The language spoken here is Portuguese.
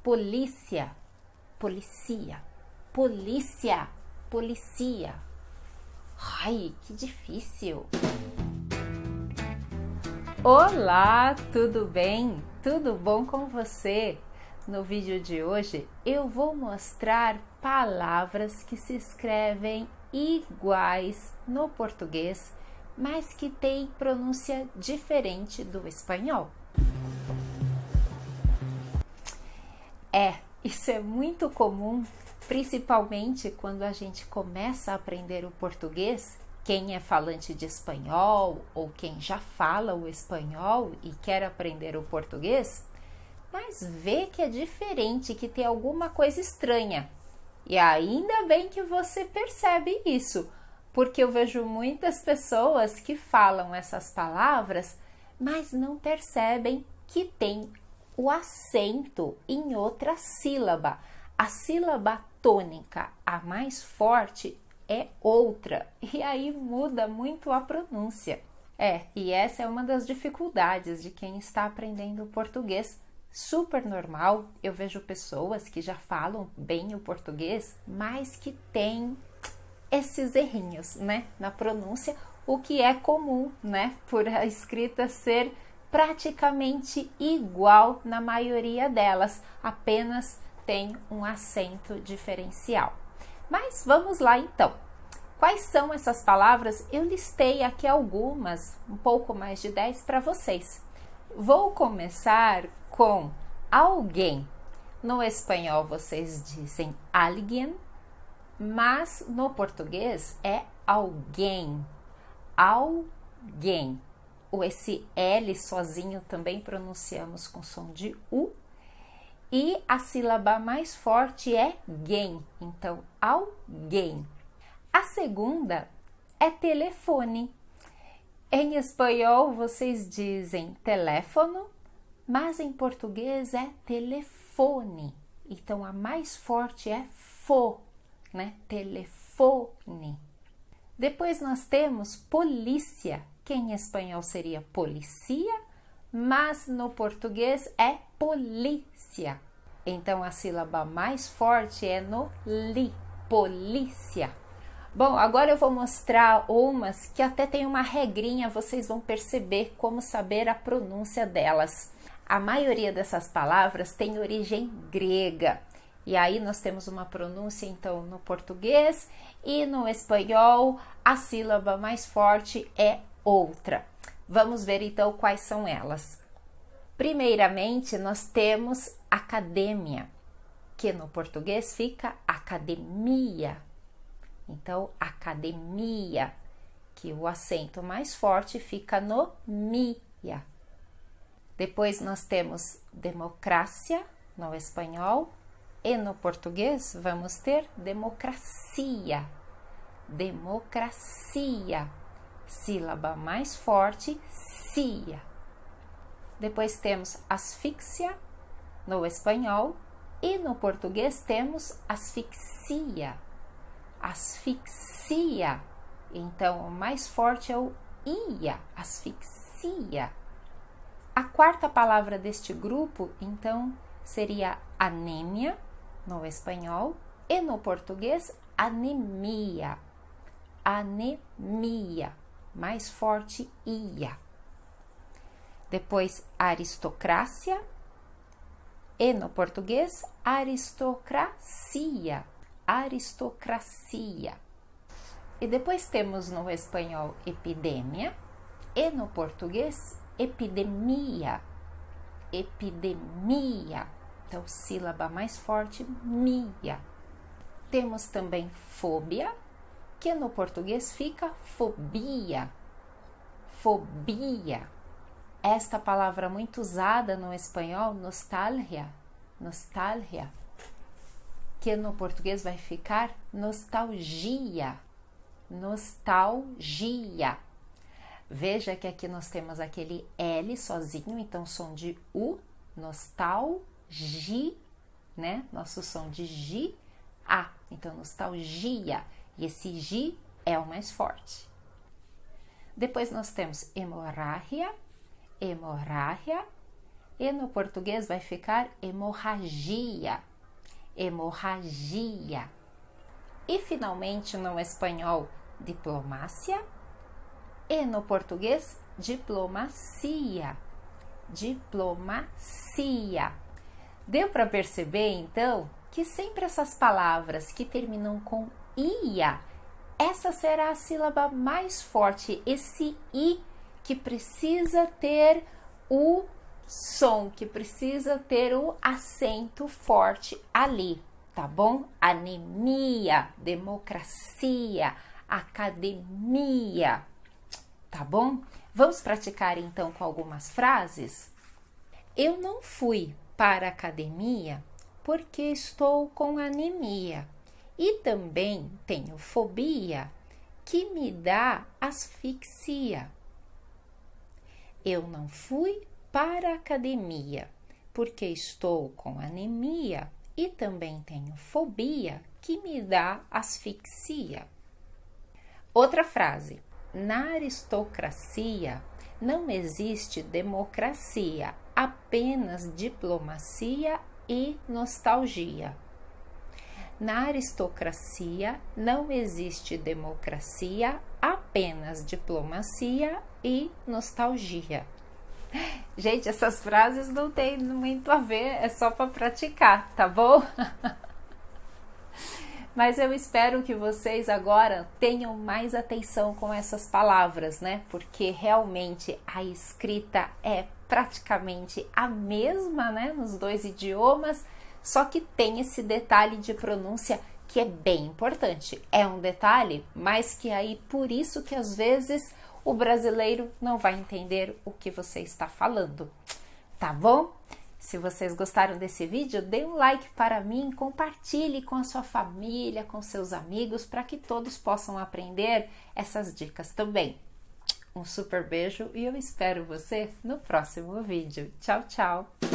polícia, policia, polícia, policia. Ai, que difícil! Olá, tudo bem? Tudo bom com você? No vídeo de hoje eu vou mostrar palavras que se escrevem iguais no português, mas que têm pronúncia diferente do espanhol. Isso é muito comum, principalmente quando a gente começa a aprender o português. Quem é falante de espanhol ou quem já fala o espanhol e quer aprender o português, mas vê que é diferente, que tem alguma coisa estranha. E ainda bem que você percebe isso, porque eu vejo muitas pessoas que falam essas palavras, mas não percebem que tem o acento em outra sílaba. A sílaba tônica, a mais forte, é outra, e aí muda muito a pronúncia. E essa é uma das dificuldades de quem está aprendendo o português. Super normal, eu vejo pessoas que já falam bem o português, mas que têm esses errinhos, né, na pronúncia, o que é comum, né, por a escrita ser praticamente igual na maioria delas, apenas tem um acento diferencial. Mas vamos lá então. Quais são essas palavras? Eu listei aqui algumas, um pouco mais de 10 para vocês. Vou começar com alguém. No espanhol vocês dizem alguien, mas no português é alguém. Alguém. Esse L sozinho também pronunciamos com som de U. E a sílaba mais forte é gen, então alguém. A segunda é telefone. Em espanhol vocês dizem teléfono, mas em português é telefone. Então a mais forte é fo, né? Telefone. Depois nós temos polícia, que em espanhol seria policia, mas no português é polícia. Então a sílaba mais forte é no li, polícia. Bom, agora eu vou mostrar umas que até tem uma regrinha, vocês vão perceber como saber a pronúncia delas. A maioria dessas palavras tem origem grega. E aí nós temos uma pronúncia então no português e no espanhol a sílaba mais forte é outra. Vamos ver então quais são elas. Primeiramente, nós temos academia, que no português fica academia. Então, academia, que o acento mais forte fica no mia. Depois nós temos democracia no espanhol e no português vamos ter democracia. Democracia. Sílaba mais forte, cia. Depois temos asfixia no espanhol e no português temos asfixia. Asfixia. Então, o mais forte é o ia, asfixia. A quarta palavra deste grupo, então, seria anêmia no espanhol e no português anemia. Anemia. Mais forte, ia. Depois, aristocracia e no português, aristocracia. Aristocracia. E depois temos no espanhol epidemia e no português epidemia. Epidemia. Então, sílaba mais forte, mia. Temos também fobia, que no português fica fobia. Fobia. Esta palavra muito usada no espanhol, nostalgia. Nostalgia. Que no português vai ficar nostalgia. Nostalgia. Veja que aqui nós temos aquele L sozinho, então som de U, nostalgia, né? Nosso som de G, A. Então, nostalgia. E esse G é o mais forte. Depois nós temos hemorragia, hemorragia. E no português vai ficar hemorragia, hemorragia. E finalmente no espanhol, diplomácia. E no português, diplomacia, diplomacia. Deu para perceber então que sempre essas palavras que terminam com ia, essa será a sílaba mais forte, esse i que precisa ter o som, que precisa ter o acento forte ali, tá bom? Anemia, democracia, academia, tá bom? Vamos praticar então com algumas frases? Eu não fui para a academia porque estou com anemia e também tenho fobia que me dá asfixia. Eu não fui para a academia porque estou com anemia e também tenho fobia que me dá asfixia. Outra frase. Na aristocracia não existe democracia, apenas diplomacia e nostalgia. Na aristocracia não existe democracia, apenas diplomacia e nostalgia. Gente, essas frases não tem muito a ver, é só para praticar, tá bom? Mas eu espero que vocês agora tenham mais atenção com essas palavras, né? Porque realmente a escrita é praticamente a mesma, né? Nos dois idiomas, só que tem esse detalhe de pronúncia que é bem importante. É um detalhe, mas que aí por isso que às vezes o brasileiro não vai entender o que você está falando, tá bom? Se vocês gostaram desse vídeo, dê um like para mim, compartilhe com a sua família, com seus amigos, para que todos possam aprender essas dicas também. Um super beijo e eu espero você no próximo vídeo. Tchau, tchau!